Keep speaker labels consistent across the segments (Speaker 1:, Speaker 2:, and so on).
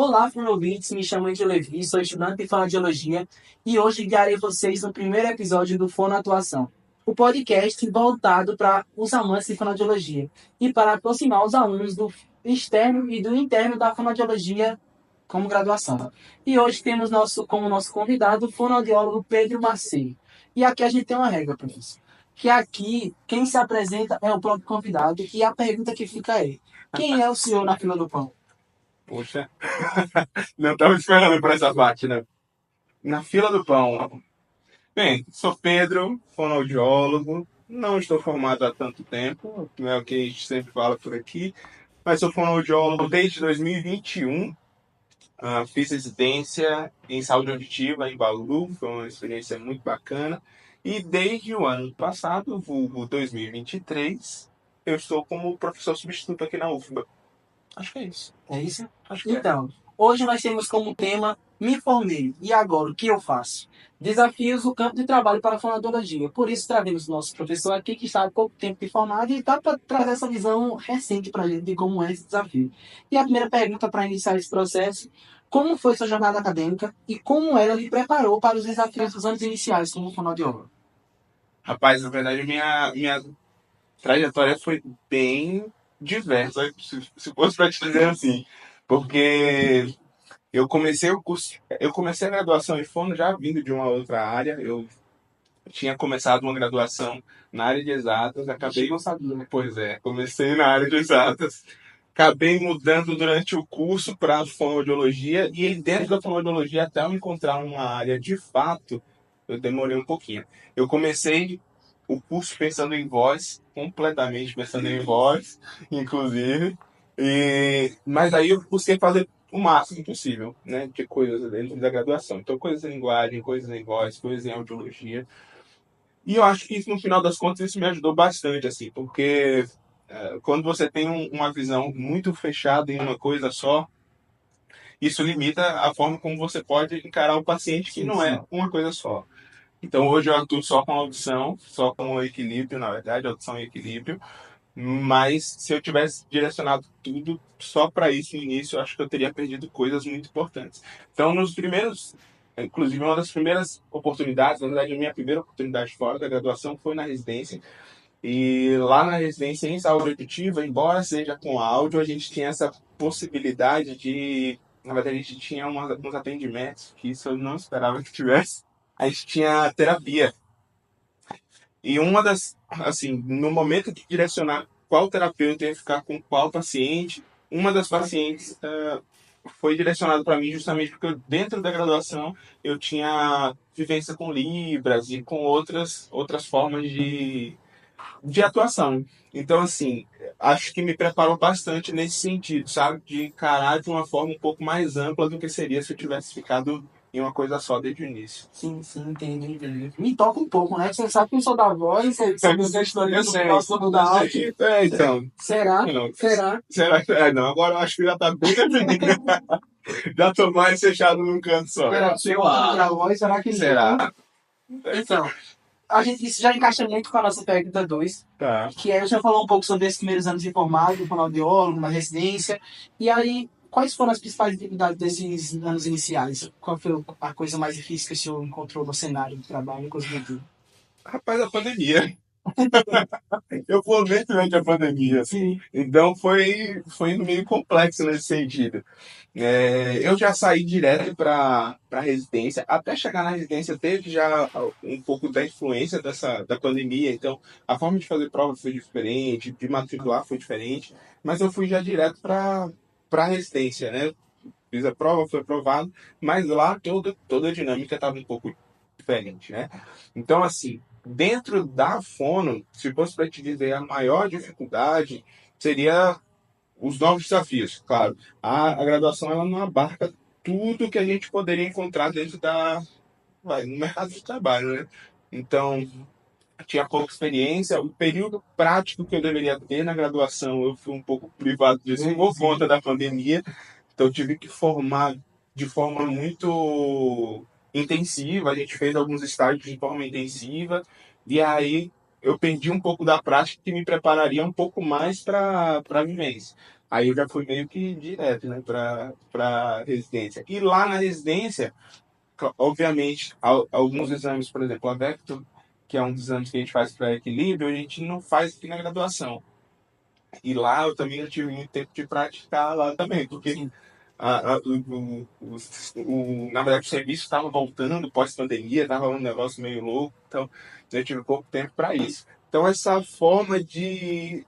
Speaker 1: Olá, ouvintes, me chamo de Levi, sou estudante de fonoaudiologia e hoje guiarei vocês no primeiro episódio do Fonoatuação, o podcast voltado para os amantes de fonoaudiologia e para aproximar os alunos do externo e do interno da fonoaudiologia como graduação. E hoje temos como nosso convidado o fonoaudiólogo Pedro Macedo. E aqui a gente tem uma regra, professor, que aqui quem se apresenta é o próprio convidado e a pergunta que fica é: quem é o senhor na fila do pão?
Speaker 2: Poxa, não estava esperando por essa parte, né? Na fila do pão. Bem, sou Pedro, fonoaudiólogo, não estou formado há tanto tempo, não é o que a gente sempre fala por aqui, mas sou fonoaudiólogo desde 2021. Fiz residência em saúde auditiva em Bauru, foi uma experiência muito bacana. E desde o ano passado, vulgo 2023, eu estou como professor substituto aqui na UFBA. Acho que é isso.
Speaker 1: É isso?
Speaker 2: Acho que é.
Speaker 1: Então, hoje nós temos como tema Me formei, e agora o que eu faço? Desafios no campo de trabalho para a fonoaudiologia. Por isso, trazemos nosso professor aqui, que está há pouco tempo de formado, e está para trazer essa visão recente para a gente de como é esse desafio. E a primeira pergunta para iniciar esse processo: como foi sua jornada acadêmica e como ela lhe preparou para os desafios dos anos iniciais como fonoaudiólogo?
Speaker 2: Rapaz, na verdade, minha trajetória foi bem diversa, se fosse para te dizer assim. Porque eu comecei a graduação em fono já vindo de uma outra área. Eu tinha começado uma graduação na área de exatas, acabei,
Speaker 1: Não sabia.
Speaker 2: pois é, comecei na área de exatas. Acabei mudando durante o curso para fonoaudiologia e aí dentro da fonoaudiologia até eu encontrar uma área de fato, eu demorei um pouquinho. Eu comecei o curso pensando em voz, completamente pensando em voz, inclusive. Mas aí eu busquei fazer o máximo possível, né, de coisas dentro da graduação. Então, coisas em linguagem, coisas em voz, coisas em audiologia. E eu acho que isso, no final das contas, isso me ajudou bastante, assim, porque quando você tem uma visão muito fechada em uma coisa só, isso limita a forma como você pode encarar o paciente, que não é uma coisa só. Então, hoje eu atuo só com audição, só com equilíbrio, na verdade, audição e equilíbrio. Mas se eu tivesse direcionado tudo só para isso no início, eu acho que eu teria perdido coisas muito importantes. Então, inclusive uma das primeiras oportunidades, na verdade, a minha primeira oportunidade fora da graduação foi na residência. E lá na residência em saúde auditiva, embora seja com áudio, a gente tinha essa possibilidade de. Na verdade, a gente tinha uns atendimentos que isso eu não esperava que tivesse. A gente tinha terapia. E uma das, assim, no momento de direcionar qual terapeuta ia ficar com qual paciente, uma das pacientes foi direcionada para mim justamente porque dentro da graduação eu tinha vivência com Libras e com outras formas de atuação. Então, assim, acho que me preparou bastante nesse sentido, sabe? De encarar de uma forma um pouco mais ampla do que seria se eu tivesse ficado em uma coisa só desde o início.
Speaker 1: Sim, entendo, entendo. Me toca um pouco, né? Você sabe que eu sou da voz, você sabe que eu história do próximo da áudio.
Speaker 2: Então.
Speaker 1: Será?
Speaker 2: Não,
Speaker 1: Será?
Speaker 2: será que. Não, agora eu acho que já tá bem definido. Já tô mais fechado num canto só.
Speaker 1: Será que eu da voz? Será que não?
Speaker 2: Será?
Speaker 1: Então, isso já encaixa muito com a nossa pergunta 2,
Speaker 2: Tá.
Speaker 1: que é, já falou um pouco sobre esses primeiros anos de formado, como fonoaudiólogo, na residência. E aí, quais foram as principais dificuldades desses anos iniciais? Qual foi a coisa mais difícil que o senhor encontrou no cenário de trabalho, inclusive?
Speaker 2: Rapaz, a pandemia. Eu formei durante a pandemia.
Speaker 1: Sim.
Speaker 2: Então foi meio complexo nesse sentido. Eu já saí direto para a residência. Até chegar na residência teve já um pouco da influência da pandemia. Então a forma de fazer prova foi diferente, de matricular foi diferente. Mas eu fui já direto para a residência, né? Fiz a prova, foi aprovado. Mas lá toda a dinâmica estava um pouco diferente, né? Então, assim, dentro da fono, se fosse para te dizer a maior dificuldade, seria os novos desafios. Claro, a graduação ela não abarca tudo que a gente poderia encontrar dentro no mercado de trabalho, né? Então, tinha pouca experiência. O período prático que eu deveria ter na graduação, eu fui um pouco privado disso por conta da pandemia. Então, eu tive que formar de forma muito intensiva. A gente fez alguns estágios de forma intensiva. E aí, eu perdi um pouco da prática que me prepararia um pouco mais para a vivência. Aí eu já fui meio que direto, né, para residência. E lá na residência, obviamente, alguns exames, por exemplo, a Vector, que é um dos exames que a gente faz para equilíbrio, a gente não faz aqui na graduação. E lá eu também eu tive muito tempo de praticar lá também, porque
Speaker 1: Sim.
Speaker 2: na verdade o serviço estava voltando pós-pandemia, estava um negócio meio louco, então eu tive pouco tempo para isso. Então essa forma de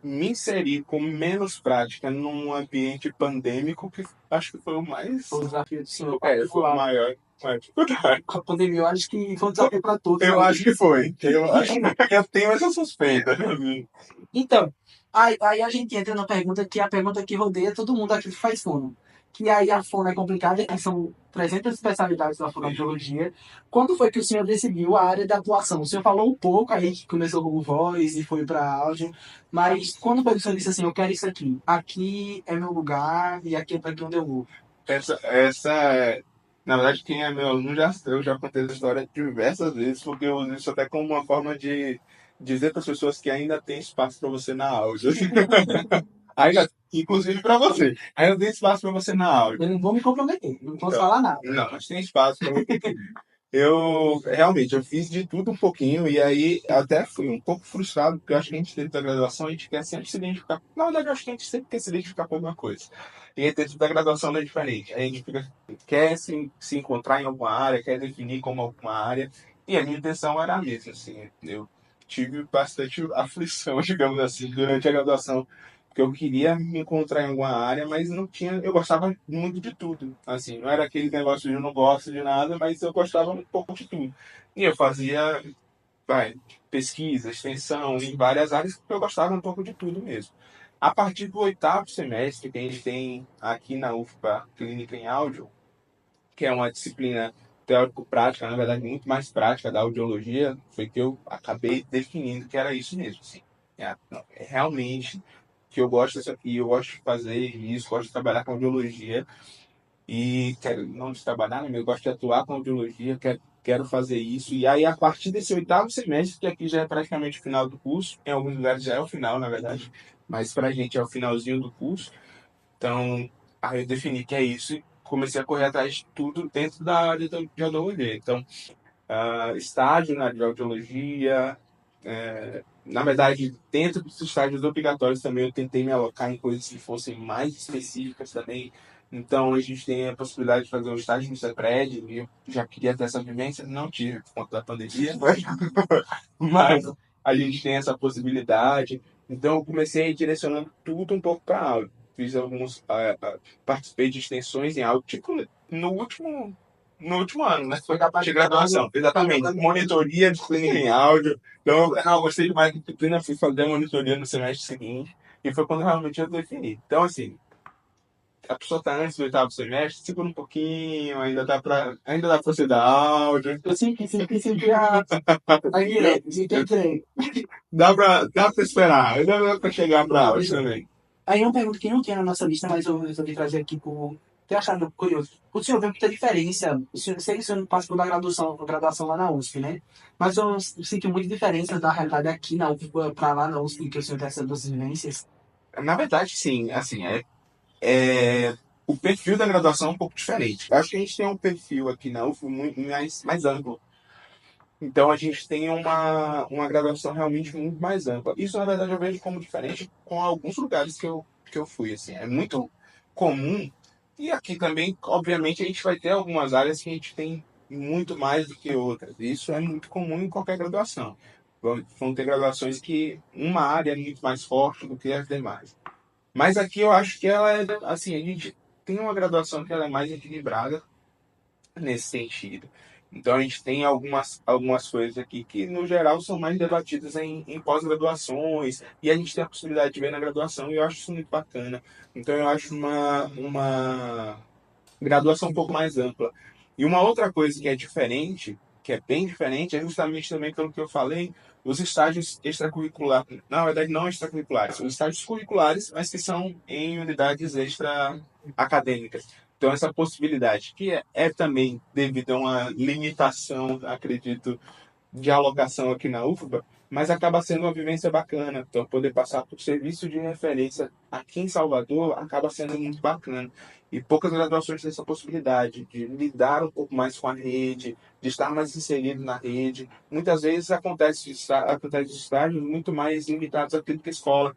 Speaker 2: me inserir com menos prática num ambiente pandêmico, que acho que foi o
Speaker 1: Foi um
Speaker 2: mais,
Speaker 1: desafio do senhor
Speaker 2: foi o
Speaker 1: particular.
Speaker 2: maior dificuldade.
Speaker 1: A pandemia, eu acho que foi um desafio para todos,
Speaker 2: Eu
Speaker 1: né?
Speaker 2: acho que foi. Eu acho que eu tenho essa suspeita.
Speaker 1: Então, aí a gente entra na pergunta que é a pergunta que rodeia todo mundo aqui que faz fono. Que aí a fono é complicada, que são 300 especialidades da fonoaudiologia. Quando foi que o senhor decidiu a área de atuação? O senhor falou um pouco aí que começou com voz e foi para áudio, mas quando foi que o senhor disse assim, eu quero isso aqui? Aqui é meu lugar e aqui é para onde eu vou.
Speaker 2: Na verdade, quem é meu aluno eu já contei essa história diversas vezes, porque eu uso isso até como uma forma de dizer para as pessoas que ainda tem espaço para você na áudio. Ainda, inclusive para você. Ainda tem espaço para você na áudio.
Speaker 1: Eu não vou me comprometer, não posso falar nada.
Speaker 2: Não, mas tem espaço para você. Eu realmente eu fiz de tudo um pouquinho e aí até fui um pouco frustrado porque eu acho que a gente dentro da graduação a gente quer sempre se identificar. Na verdade, eu acho que a gente sempre quer se identificar com alguma coisa. E aí, dentro da graduação não é diferente. A gente quer se encontrar em alguma área, quer definir como alguma área. E a minha intenção era a mesma. Assim, eu tive bastante aflição, digamos assim, durante a graduação porque eu queria me encontrar em alguma área, mas não tinha. Eu gostava muito de tudo. Assim, não era aquele negócio de eu não gosto de nada, mas eu gostava um pouco de tudo. E eu fazia, vai, pesquisa, extensão em várias áreas, porque eu gostava um pouco de tudo mesmo. A partir do oitavo semestre, que a gente tem aqui na UFPA Clínica em Áudio, que é uma disciplina teórico-prática, na verdade, muito mais prática da audiologia, foi que eu acabei definindo que era isso mesmo. Assim. É realmente que eu gosto disso aqui, eu gosto de fazer isso, gosto de trabalhar com audiologia e quero não de trabalhar, né, mas eu gosto de atuar com audiologia, quero fazer isso. E aí, a partir desse oitavo semestre, que aqui já é praticamente o final do curso, em alguns lugares já é o final, na verdade, mas pra gente é o finalzinho do curso. Então, aí eu defini que é isso e comecei a correr atrás de tudo dentro da área de audiologia. Então, estágio na área de audiologia, na verdade, dentro dos estágios obrigatórios também eu tentei me alocar em coisas que fossem mais específicas também. Então, a gente tem a possibilidade de fazer um estágio no CEPRED, e eu já queria ter essa vivência, não tive por conta da pandemia, mas a gente tem essa possibilidade. Então, eu comecei direcionando tudo um pouco para áudio. Fiz alguns, participei de extensões em áudio, tipo, no último ano, né?
Speaker 1: Foi capaz
Speaker 2: De graduação, exatamente. Monitoria de clínica em áudio. Então, eu gostei demais da disciplina, fui fazer a monitoria no semestre seguinte, e foi quando realmente eu defini. Então, assim, a pessoa está antes do oitavo semestre, segura um pouquinho, ainda dá pra você dar áudio.
Speaker 1: Eu sempre aí, entrei.
Speaker 2: Dá pra esperar, dá pra chegar pra áudio também.
Speaker 1: Aí é uma pergunta que não tinha na nossa lista, mas eu resolvi trazer aqui por ter achado curioso. O senhor vê muita diferença. Sei que o senhor participou da graduação lá na USP, né? Mas eu sinto muita diferença da realidade aqui na USP para lá na USP, que o senhor tem essas duas vivências.
Speaker 2: Na verdade, sim, assim, o perfil da graduação é um pouco diferente. Acho que a gente tem um perfil aqui na UF muito mais amplo. Então a gente tem uma graduação realmente muito mais ampla. Isso, na verdade, eu vejo como diferente com alguns lugares que eu fui. Assim. É muito comum, e aqui também, obviamente, a gente vai ter algumas áreas que a gente tem muito mais do que outras. Isso é muito comum em qualquer graduação. Vão ter graduações que uma área é muito mais forte do que as demais. Mas aqui eu acho que ela é, assim, a gente tem uma graduação que ela é mais equilibrada nesse sentido. Então a gente tem algumas coisas aqui que, no geral, são mais debatidas em pós-graduações, e a gente tem a possibilidade de ver na graduação, e eu acho isso muito bacana. Então eu acho uma graduação um pouco mais ampla. E uma outra coisa que é diferente, que é bem diferente, é justamente também pelo que eu falei, os estágios extracurriculares, na verdade não extracurriculares, os estágios curriculares, mas que são em unidades extra-acadêmicas. Então essa possibilidade, que é também devido a uma limitação, acredito, de alocação aqui na UFBA, mas acaba sendo uma vivência bacana. Então, poder passar por serviço de referência aqui em Salvador acaba sendo muito bacana. E poucas graduações têm essa possibilidade de lidar um pouco mais com a rede, de estar mais inserido na rede. Muitas vezes acontece estágios muito mais limitados à clínica escola.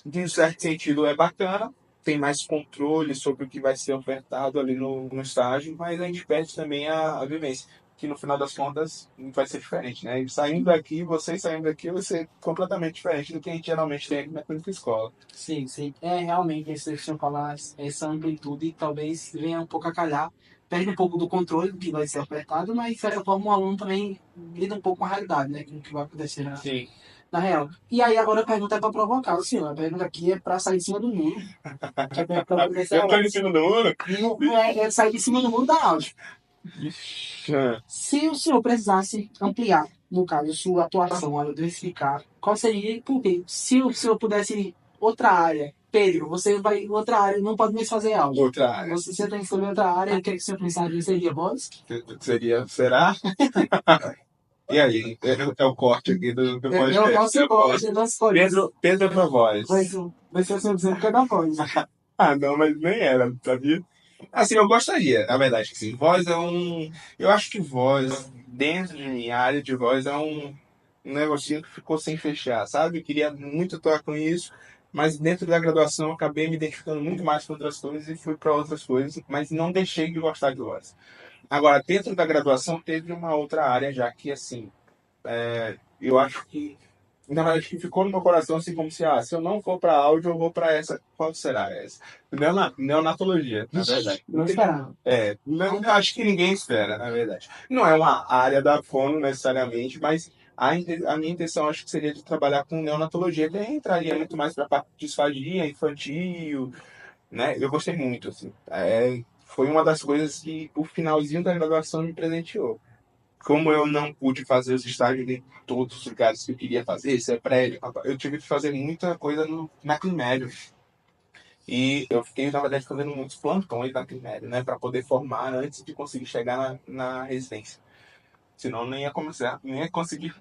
Speaker 2: De um certo sentido é bacana, tem mais controle sobre o que vai ser ofertado ali no estágio, mas a gente perde também a vivência, que no final das contas vai ser diferente, né? E saindo daqui, vocês saindo daqui, vai ser completamente diferente do que a gente geralmente tem aqui na clínica escola.
Speaker 1: Sim, sim. É realmente esse que você falar, essa amplitude talvez venha um pouco a calhar. Perde um pouco do controle do que vai ser ofertado, mas de certa forma o aluno também lida um pouco com a realidade, né? Com o que vai acontecer
Speaker 2: Sim.
Speaker 1: na real. E aí agora a pergunta é para provocar o senhor. A pergunta aqui é para sair de cima do muro. Que é pra começar
Speaker 2: Eu tô em cima do muro?
Speaker 1: não é sair de cima do muro da áudio.
Speaker 2: Ah,
Speaker 1: Se o senhor precisasse ampliar, no caso, sua atuação, diversificar, qual seria e por quê? Se o senhor pudesse ir outra área, Pedro, você vai em outra área, não pode mais fazer algo.
Speaker 2: outra área.
Speaker 1: Você tem que escolher outra área, o que, é que o senhor pensaria? Seria voz?
Speaker 2: Será? E aí? É o corte aqui do
Speaker 1: Eu
Speaker 2: podcast.
Speaker 1: não escolho.
Speaker 2: Pedro é pra voz.
Speaker 1: Vai ser o senhor dizendo que é da voz.
Speaker 2: Ah, não, mas nem era, sabia? Assim, eu gostaria, na verdade, que sim. Voz é um. Eu acho que voz, dentro de minha área de voz, é um negocinho que ficou sem fechar, sabe? Eu queria muito atuar com isso, mas dentro da graduação eu acabei me identificando muito mais com outras coisas e fui para outras coisas, mas não deixei de gostar de voz. Agora, dentro da graduação, teve uma outra área já que, assim, eu acho que na verdade, que ficou no meu coração assim como se eu não for para áudio, eu vou para essa. Qual será essa? Neonatologia, na verdade.
Speaker 1: Não esperava.
Speaker 2: Não, acho que ninguém espera, na verdade. Não é uma área da fono necessariamente, mas a minha intenção acho que seria de trabalhar com neonatologia, que aí entraria muito mais para a parte de disfagia infantil, né? Eu gostei muito, assim. Foi uma das coisas que o finalzinho da graduação me presenteou. Como eu não pude fazer os estágios em todos os lugares que eu queria fazer, isso é prédio, eu tive que fazer muita coisa na Climério. E eu fiquei, na verdade, fazendo muitos plantões na Climério, né, para poder formar antes de conseguir chegar na residência. Senão nem ia começar, nem ia conseguir.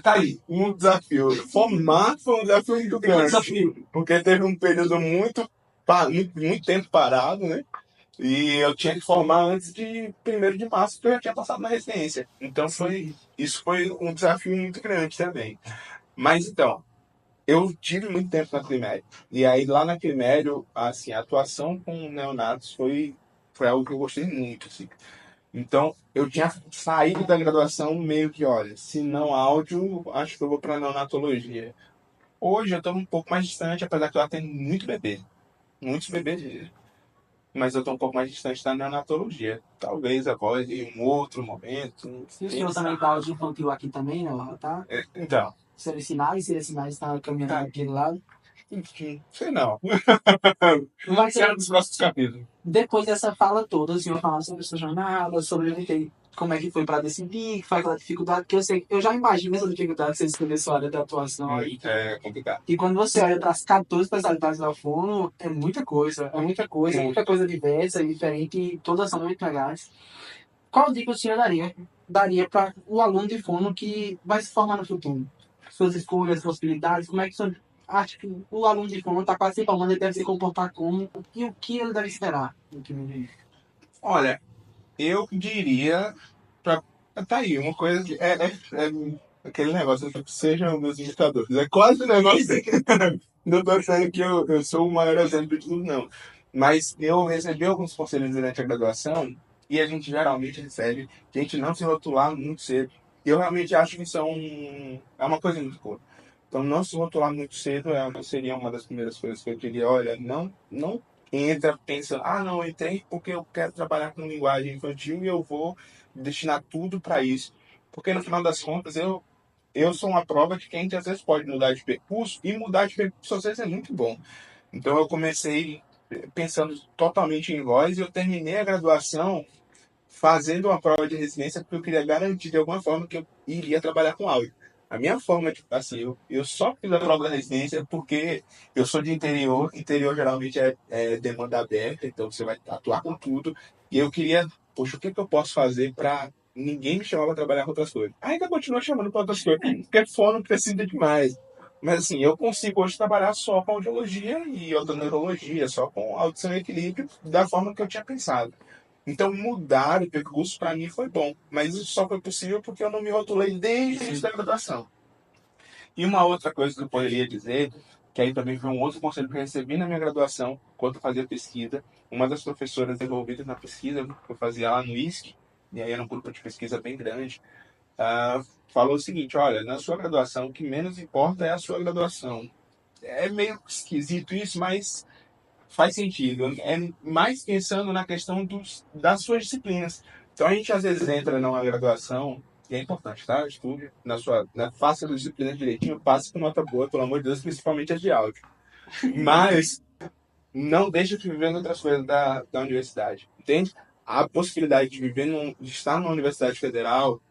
Speaker 2: Tá aí, um desafio. Formar foi um desafio muito grande. Porque teve um período muito tempo parado, né? E eu tinha que formar antes de 1º de março, porque eu já tinha passado na residência. Então isso foi um desafio muito grande também. Mas então, eu tive muito tempo na Climério. E aí lá na Climério, assim, a atuação com neonatos foi algo que eu gostei muito, assim. Então, eu tinha saído da graduação meio que, olha, se não áudio, acho que eu vou para neonatologia. Hoje eu estou um pouco mais distante, apesar que eu atendo muito bebê. Muitos bebês mesmo, mas eu estou um pouco mais distante da neonatologia. Talvez agora em um outro momento.
Speaker 1: E o senhor também está de infantil aqui também, né? Tá?
Speaker 2: Então,
Speaker 1: Selecionais está caminhando
Speaker 2: tá,
Speaker 1: aqui do lado.
Speaker 2: enfim, sei não.
Speaker 1: Não vai ser
Speaker 2: Será nos próximos capítulos.
Speaker 1: depois dessa fala toda, o senhor falar sobre a sua jornada, sobre como é que foi para decidir, que foi aquela dificuldade, que eu sei, eu já imagino essa dificuldade que você escolher sua área de atuação aí.
Speaker 2: É complicado.
Speaker 1: E quando você olha para as 14 especialidades da Fono, é muita coisa diversa e diferente, e todas são muito legais. Qual dica o senhor daria para o aluno de Fono que vai se formar no futuro? Suas escolhas, possibilidades, como é que o senhor acha que o aluno de Fono está quase se formando, ele deve se comportar como e o que ele deve esperar?
Speaker 2: Olha, eu diria pra... Tá aí, uma coisa que aquele negócio, tipo, sejam meus imitadores. É quase um negócio. Não tô achando que eu sou o maior exemplo de tudo, não. Mas eu recebi alguns conselhos durante a graduação e a gente geralmente recebe gente não se rotular muito cedo. Eu realmente acho que isso é uma coisa muito boa. Então, não se rotular muito cedo seria uma das primeiras coisas que eu diria. Olha, não entra pensando, não, eu entrei porque eu quero trabalhar com linguagem infantil e eu vou destinar tudo para isso. Porque no final das contas, eu sou uma prova de que a gente às vezes pode mudar de percurso e mudar de percurso às vezes é muito bom. Então eu comecei pensando totalmente em voz e eu terminei a graduação fazendo uma prova de residência porque eu queria garantir de alguma forma que eu iria trabalhar com áudio. A minha forma de, assim, eu só fiz a prova da residência porque eu sou de interior, interior geralmente é demanda aberta, então você vai atuar com tudo, e eu queria, poxa, o que eu posso fazer para ninguém me chamava para trabalhar com outras coisas. Ainda continua chamando para outras coisas, porque fono precisa demais. Mas assim, eu consigo hoje trabalhar só com audiologia e odontologia, só com audição e equilíbrio, da forma que eu tinha pensado. Então mudar o percurso para mim foi bom, mas isso só foi possível porque eu não me rotulei desde o início da graduação. E uma outra coisa que eu poderia dizer, que aí também foi um outro conselho que eu recebi na minha graduação, quando eu fazia pesquisa, uma das professoras envolvidas na pesquisa, que eu fazia lá no ISC, e aí era um grupo de pesquisa bem grande, falou o seguinte: olha, na sua graduação, o que menos importa é a sua graduação. É meio esquisito isso, mas faz sentido. É mais pensando na questão das suas disciplinas. Então a gente às vezes entra numa graduação, e é importante, tá? Estude faça as disciplinas direitinho, passe com nota boa, pelo amor de Deus, principalmente as de áudio. Mas não deixe de viver em outras coisas da universidade, entende? A possibilidade de de estar numa universidade federal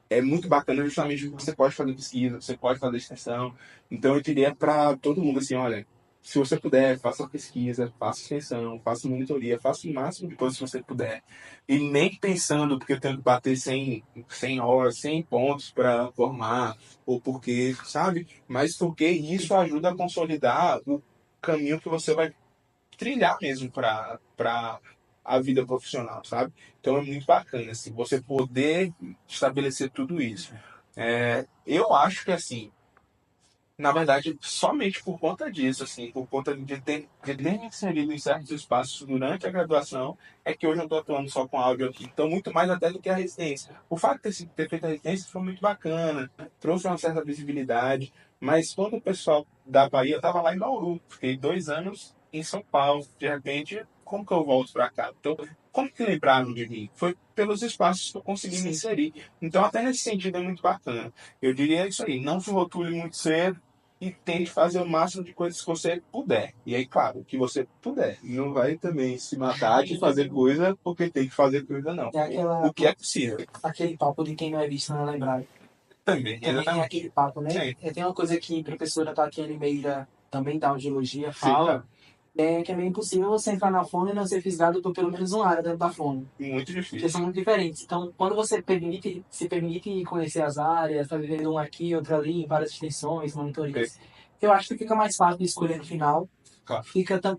Speaker 2: é muito bacana justamente porque você pode fazer pesquisa, você pode fazer extensão. Então eu diria para todo mundo assim, olha, se você puder, faça pesquisa, faça extensão, faça monitoria, faça o máximo de coisas que você puder. E nem pensando porque eu tenho que bater 100 horas, 100 pontos para formar, ou porque, sabe? Mas porque isso ajuda a consolidar o caminho que você vai trilhar mesmo para a vida profissional, sabe? Então é muito bacana, assim, você poder estabelecer tudo isso. Eu acho que, assim, na verdade, somente por conta disso, assim, por conta de ter me inserido em certos espaços durante a graduação, é que hoje eu estou atuando só com áudio aqui. Então, muito mais até do que a residência. O fato de ter feito a residência foi muito bacana, trouxe uma certa visibilidade, mas quando o pessoal da Bahia, eu estava lá em Bauru, fiquei 2 anos em São Paulo, de repente, como que eu volto para cá? Então, como que lembraram de mim? Foi pelos espaços que eu consegui me inserir. Então, até nesse sentido, é muito bacana. Eu diria isso aí, não se rotule muito cedo, e tente fazer o máximo de coisas que você puder. E aí, claro, o que você puder. Não vai também se matar de fazer coisa porque tem que fazer coisa, não. O que é possível.
Speaker 1: Aquele papo de quem não é visto não é lembrado.
Speaker 2: Também,
Speaker 1: Também tem aquele papo, né?
Speaker 2: Sim.
Speaker 1: Tem uma coisa que a professora Tatiana Meira, também da audiologia, fala, que é meio impossível você entrar na fono e não ser fisgado por pelo menos uma área dentro da fono.
Speaker 2: Muito
Speaker 1: Porque
Speaker 2: difícil.
Speaker 1: são muito diferentes. Então, quando você se permite conhecer as áreas, tá vivendo um aqui, outro ali, várias extensões, monitorias, eu acho que fica mais fácil de escolher no final.
Speaker 2: Claro.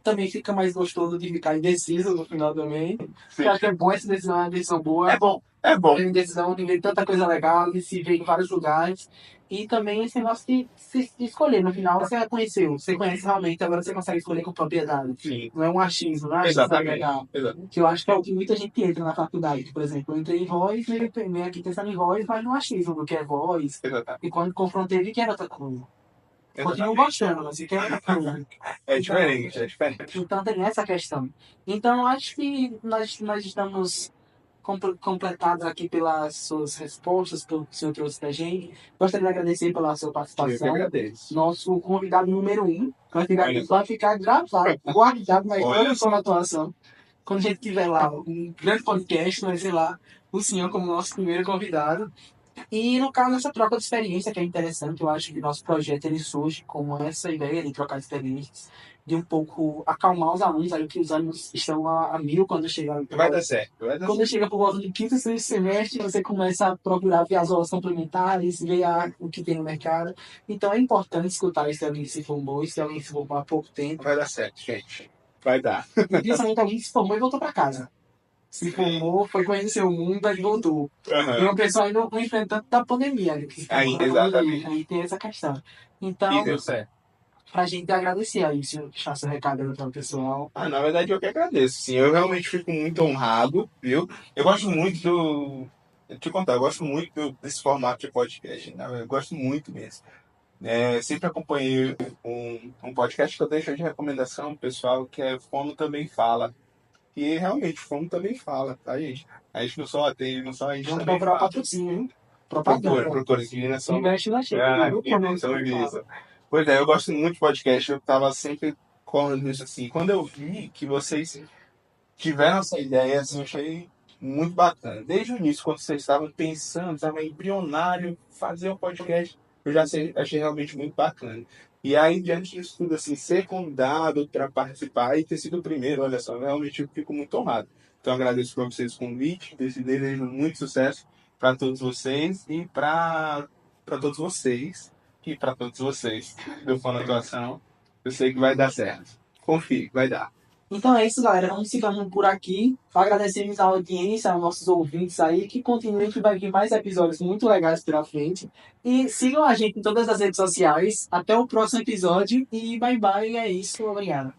Speaker 1: Também fica mais gostoso de ficar indeciso no final também. Eu acho que é bom essa decisão, é uma decisão boa.
Speaker 2: É bom, é bom.
Speaker 1: É uma decisão de ver tanta coisa legal, de se ver em vários lugares. E também esse negócio de escolher. No final, você conheceu, você conhece realmente, agora você consegue escolher com propriedade.
Speaker 2: Sim.
Speaker 1: Não é um achismo, não é
Speaker 2: Exatamente.
Speaker 1: legal.
Speaker 2: Exatamente.
Speaker 1: Que eu acho que é o que muita gente entra na faculdade. Por exemplo, eu entrei em voz, meio aqui pensando em voz, mas no achismo do que é voz.
Speaker 2: Exatamente.
Speaker 1: E quando confrontei, vi que era outra coisa. Continuo
Speaker 2: Exatamente.
Speaker 1: gostando, mas que é outra coisa.
Speaker 2: É diferente, é diferente.
Speaker 1: Então tem essa questão. Então acho que nós estamos completados aqui pelas suas respostas, pelo que o senhor trouxe da gente. Gostaria de agradecer pela sua
Speaker 2: Eu que
Speaker 1: participação.
Speaker 2: agradeço.
Speaker 1: Nosso convidado número 1 vai
Speaker 2: Olha.
Speaker 1: ficar gravado, guardado na história
Speaker 2: Olha.
Speaker 1: da sua atuação. Quando a gente tiver lá um grande podcast, vai ser lá o senhor como nosso primeiro convidado. E no caso dessa troca de experiência, que é interessante, eu acho que nosso projeto ele surge com essa ideia de trocar experiências, de um pouco acalmar os alunos, aí que os alunos estão a mil quando chegam.
Speaker 2: Vai dar certo.
Speaker 1: Quando chega por volta de quinto e sexto semestre, você começa a procurar ver as aulas complementares, ver o que tem no mercado. Então é importante escutar se alguém se formou, se alguém se formou há pouco tempo.
Speaker 2: Vai dar certo, gente. Vai dar.
Speaker 1: E principalmente alguém que se formou e voltou para casa. Se formou, foi conhecer o mundo, aí voltou. E uma pessoa ainda não enfrentando da pandemia. Né?
Speaker 2: Exatamente.
Speaker 1: Aí tem essa questão. Então,
Speaker 2: E deu certo.
Speaker 1: pra gente agradecer aí, se deixar seu recado para o pessoal.
Speaker 2: Na verdade, eu que agradeço. Sim, eu realmente fico muito honrado, viu? Eu gosto muito do. Te contar, eu gosto muito desse formato de podcast. Né? Eu gosto muito mesmo. Sempre acompanhei um podcast que eu deixo de recomendação pro pessoal, que é Fono Também Fala. E realmente, Fono também fala, tá, gente? A gente não só tem, não só a gente
Speaker 1: Vamos
Speaker 2: também
Speaker 1: procurar
Speaker 2: fala.
Speaker 1: patrocínio, hein? Propaganda.
Speaker 2: Procura que meninas são.
Speaker 1: Investe na gente.
Speaker 2: São isso. Pois é, eu gosto muito de podcast. Eu tava sempre colando isso assim. Quando eu vi que vocês tiveram essa ideia, assim, eu achei muito bacana. Desde o início, quando vocês estavam pensando, estava embrionário, fazer um podcast, eu já achei realmente muito bacana. E aí, diante disso tudo, assim, ser convidado para participar e ter sido o primeiro, olha só, realmente eu fico muito honrado. Então, agradeço para vocês o convite, desejo muito sucesso para todos vocês e para todos vocês e para todos vocês do Fono Atuação. Eu sei que vai dar certo. Confie, vai dar.
Speaker 1: Então é isso, galera. Vamos ficando por aqui. Agradecemos a audiência, aos nossos ouvintes aí, que continuem, que vai vir mais episódios muito legais pela frente. E sigam a gente em todas as redes sociais. Até o próximo episódio e bye bye. É isso. Obrigado.